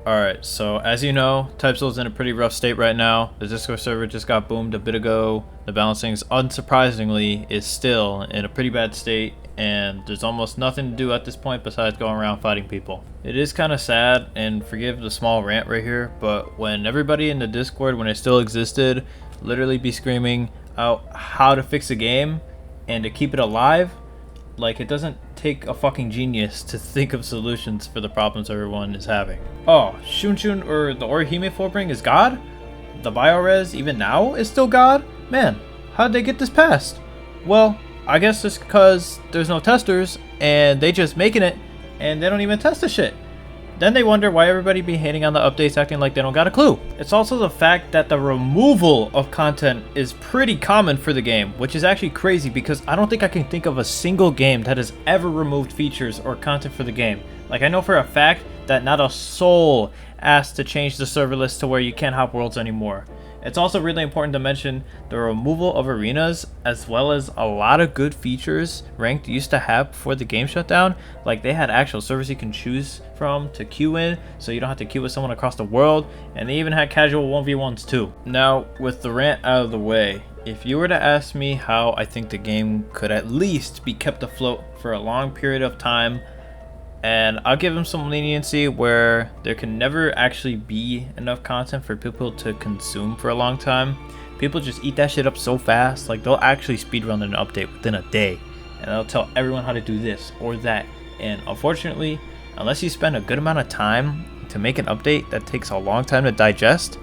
Alright, so as you know, Typoil's in a pretty rough state right now. The Discord server just got boomed a bit ago. The balancing, unsurprisingly, is still in a pretty bad state, and there's almost nothing to do at this point besides going around fighting people. It is kind of sad, and forgive the small rant right here, but when everybody in the Discord, when it still existed, literally be screaming out how to fix a game and to keep it alive, like, it doesn't take a fucking genius to think of solutions for the problems everyone is having. Oh, Shunshun or the Orihime Fullbring is God? The Biorez even now is still God? Man, how'd they get this passed? Well, I guess it's because there's no testers and they just making it and they don't even test the shit. Then they wonder why everybody be hating on the updates acting like they don't got a clue. It's also the fact that the removal of content is pretty common for the game, which is actually crazy because I don't think I can think of a single game that has ever removed features or content for the game. Like, I know for a fact that not a soul asked to change the server list to where you can't hop worlds anymore. It's also really important to mention the removal of arenas, as well as a lot of good features Ranked used to have before the game shut down. Like, they had actual servers you can choose from to queue in, so you don't have to queue with someone across the world, and they even had casual 1v1s too. Now, with the rant out of the way, if you were to ask me how I think the game could at least be kept afloat for a long period of time, and I'll give them some leniency where there can never actually be enough content for people to consume for a long time. People just eat that shit up so fast, like they'll actually speedrun an update within a day, and they'll tell everyone how to do this or that. And unfortunately, unless you spend a good amount of time to make an update that takes a long time to digest,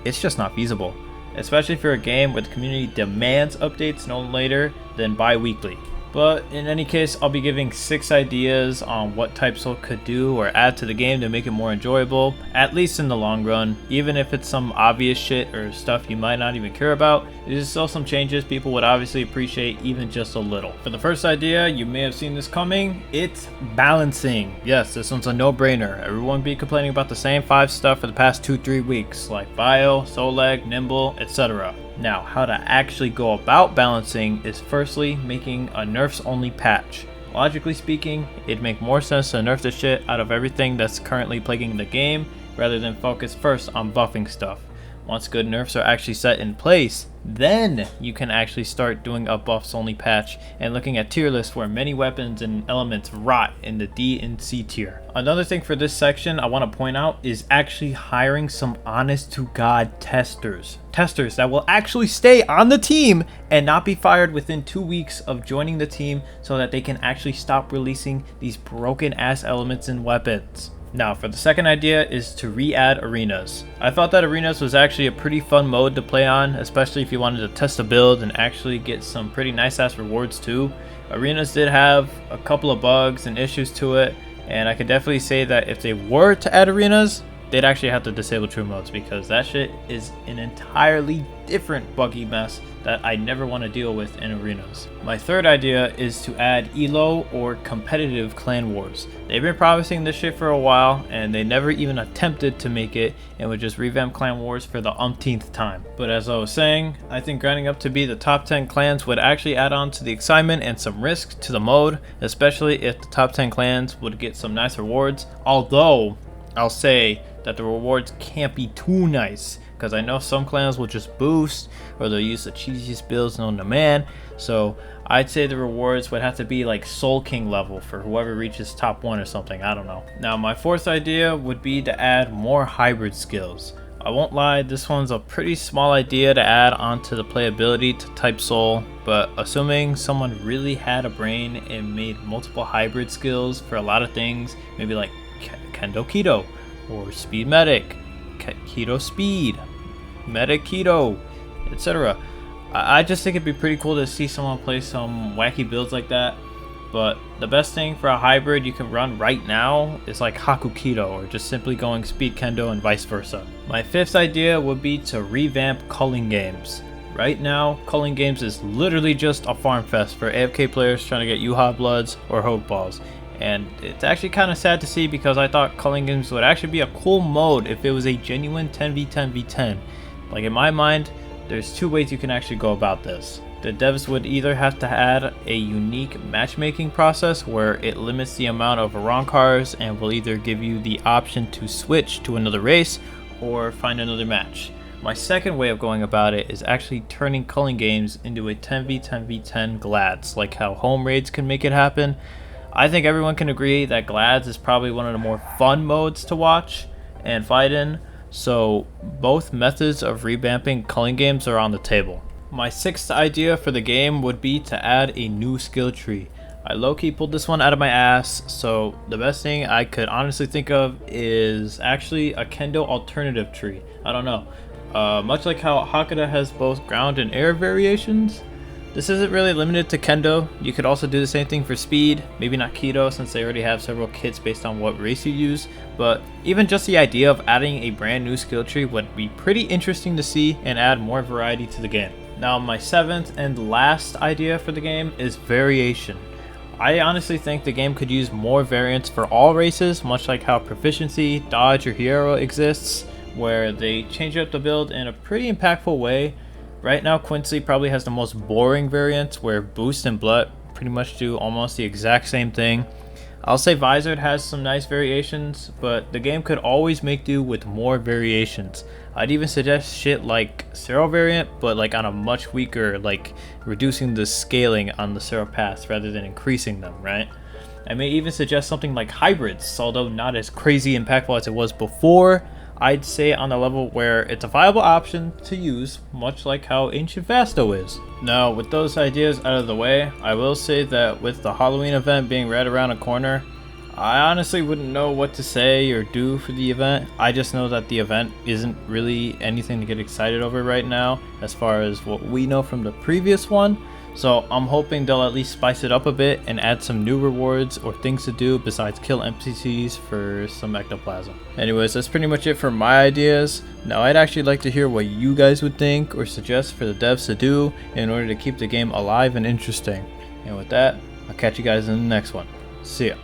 it's just not feasible. Especially for a game where the community demands updates no later than bi-weekly. But in any case, I'll be giving 6 ideas on what Typoil could do or add to the game to make it more enjoyable, at least in the long run. Even if it's some obvious shit or stuff you might not even care about, there's still some changes people would obviously appreciate even just a little. For the first idea, you may have seen this coming, it's balancing. Yes, this one's a no-brainer. Everyone be complaining about the same 5 stuff for the past 2-3 weeks, like Bio, Solag, Nimble, etc. Now, how to actually go about balancing is firstly making a nerfs only patch. Logically speaking, it'd make more sense to nerf the shit out of everything that's currently plaguing the game rather than focus first on buffing stuff. Once good nerfs are actually set in place, then you can actually start doing a buffs only patch and looking at tier lists where many weapons and elements rot in the D and C tier. Another thing for this section I want to point out is actually hiring some honest to god testers. Testers that will actually stay on the team and not be fired within 2 weeks of joining the team so that they can actually stop releasing these broken ass elements and weapons. Now, for the second idea is to re-add arenas. I thought that arenas was actually a pretty fun mode to play on, especially if you wanted to test a build and actually get some pretty nice ass rewards too. Arenas did have a couple of bugs and issues to it, and I could definitely say that if they were to add arenas, they'd actually have to disable true modes because that shit is an entirely different buggy mess that I never want to deal with in arenas. My third idea is to add ELO or competitive clan wars. They've been promising this shit for a while and they never even attempted to make it and would just revamp clan wars for the umpteenth time. But as I was saying, I think grinding up to be the top 10 clans would actually add on to the excitement and some risk to the mode, especially if the top 10 clans would get some nice rewards. Although, I'll say that the rewards can't be too nice because I know some clans will just boost or they'll use the cheesiest builds known to man. So I'd say the rewards would have to be like Soul King level for whoever reaches top 1 or something, I don't know. Now my fourth idea would be to add more hybrid skills. I won't lie, this one's a pretty small idea to add onto the playability to Typoil, but assuming someone really had a brain and made multiple hybrid skills for a lot of things, maybe like Kendo Keto or Speed Medic, Keto Speed, Medic Keto, etc. I just think it'd be pretty cool to see someone play some wacky builds like that. But the best thing for a hybrid you can run right now is like Haku Keto or just simply going Speed Kendo and vice versa. My fifth idea would be to revamp Culling games. Right now, Culling games is literally just a farm fest for AFK players trying to get Yuha Bloods or Hogue Balls. And it's actually kind of sad to see because I thought Culling games would actually be a cool mode if it was a genuine 10v10v10. Like in my mind, there's 2 ways you can actually go about this. The devs would either have to add a unique matchmaking process where it limits the amount of wrong cars and will either give you the option to switch to another race or find another match. My second way of going about it is actually turning culling games into a 10v10v10 glads, like how home raids can make it happen. I think everyone can agree that glads is probably one of the more fun modes to watch and fight in, so both methods of revamping culling games are on the table. My sixth idea for the game would be to add a new skill tree. I low-key pulled this one out of my ass, so the best thing I could honestly think of is actually a kendo alternative tree. I don't know. Much like how Hakata has both ground and air variations, this isn't really limited to kendo. You could also do the same thing for speed, maybe not keto since they already have several kits based on what race you use, but even just the idea of adding a brand new skill tree would be pretty interesting to see and add more variety to the game. Now my seventh and last idea for the game is variation. I honestly think the game could use more variants for all races, much like how proficiency, dodge, or hero exists, where they change up the build in a pretty impactful way. Right now Quincy probably has the most boring variants where boost and blut pretty much do almost the exact same thing. I'll say Visored has some nice variations, but the game could always make do with more variations. I'd even suggest shit like Cero variant, but like on a much weaker, like reducing the scaling on the Cero paths rather than increasing them, right? I may even suggest something like hybrids, although not as crazy impactful as it was before. I'd say on a level where it's a viable option to use, much like how Ancient Vasto is. Now, with those ideas out of the way, I will say that with the Halloween event being right around the corner, I honestly wouldn't know what to say or do for the event. I just know that the event isn't really anything to get excited over right now as far as what we know from the previous one. So I'm hoping they'll at least spice it up a bit and add some new rewards or things to do besides kill NPCs for some ectoplasm. Anyways, that's pretty much it for my ideas. Now I'd actually like to hear what you guys would think or suggest for the devs to do in order to keep the game alive and interesting. And with that, I'll catch you guys in the next one. See ya.